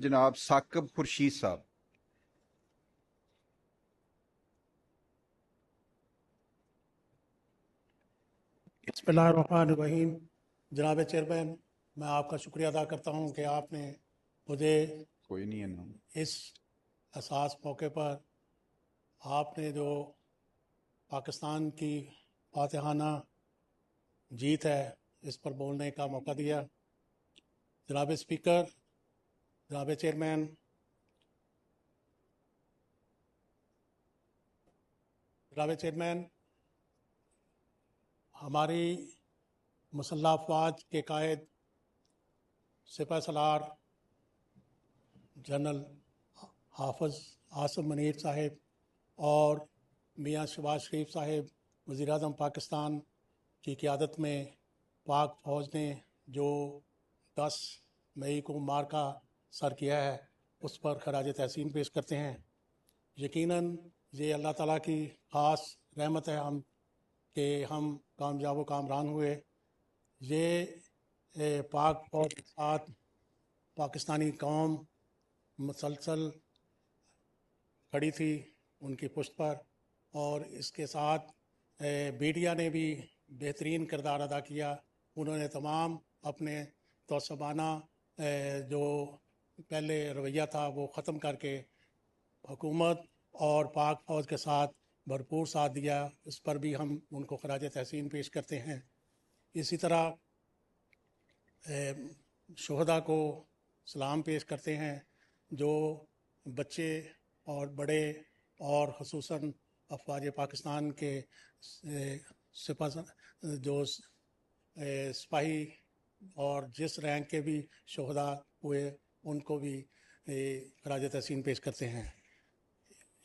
جناب ثاقب خورشید صاحب۔ بسم اللہ الرحمن الرحیم۔ جناب چیئرمین، میں آپ کا شکریہ ادا کرتا ہوں کہ آپ نے مجھے کوئی نہیں ہے نا، اس حساس موقع پر آپ نے جو پاکستان کی فاتحانہ جیت ہے اس پر بولنے کا موقع دیا۔ جناب اسپیکر، جناب چیئرمین، ہماری مسلح افواج کے قائد سپہ سالار جنرل حافظ عاصم منیر صاحب اور میاں شہباز شریف صاحب وزیر اعظم پاکستان کی قیادت میں پاک فوج نے جو 10 مئی کو معرکہ سر کیا ہے اس پر خراج تحسین پیش کرتے ہیں۔ یقیناً یہ اللہ تعالیٰ کی خاص رحمت ہے کہ ہم کامیاب و کامران ہوئے۔ یہ پاک فوج کے ساتھ پاکستانی قوم مسلسل کھڑی تھی ان کی پشت پر، اور اس کے ساتھ میڈیا نے بھی بہترین کردار ادا کیا۔ انہوں نے تمام اپنے تعصبانہ جو پہلے رویہ تھا وہ ختم کر کے حکومت اور پاک فوج کے ساتھ بھرپور ساتھ دیا۔ اس پر بھی ہم ان کو خراج تحسین پیش کرتے ہیں۔ اسی طرح شہداء کو سلام پیش کرتے ہیں، جو بچے اور بڑے اور خصوصاً افواج پاکستان کے جو سپاہی اور جس رینک کے بھی شہداء ہوئے ان کو بھی خراج تحسین پیش کرتے ہیں۔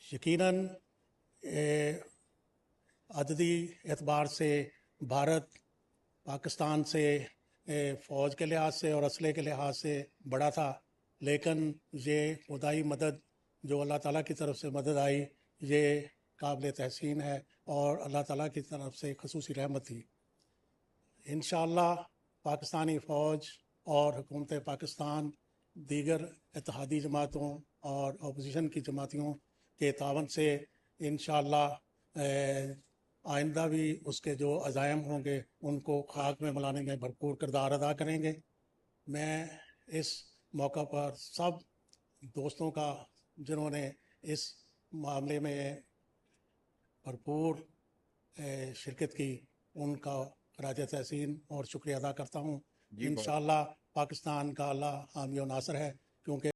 یقیناً عددی اعتبار سے بھارت پاکستان سے فوج کے لحاظ سے اور اسلحے کے لحاظ سے بڑا تھا، لیکن یہ خدائی مدد جو اللہ تعالیٰ کی طرف سے مدد آئی یہ قابل تحسین ہے اور اللہ تعالیٰ کی طرف سے خصوصی رحمت تھی۔ انشاءاللہ پاکستانی فوج اور حکومت پاکستان دیگر اتحادی جماعتوں اور اپوزیشن کی جماعتوں کے تعاون سے انشاءاللہ آئندہ بھی اس کے جو عزائم ہوں گے ان کو خاک میں ملانے میں بھرپور کردار ادا کریں گے۔ میں اس موقع پر سب دوستوں کا جنہوں نے اس معاملے میں بھرپور شرکت کی ان کا خراج تحسین اور شکریہ ادا کرتا ہوں۔ انشاءاللہ پاکستان کا اللہ حامی و ناصر ہے، کیونکہ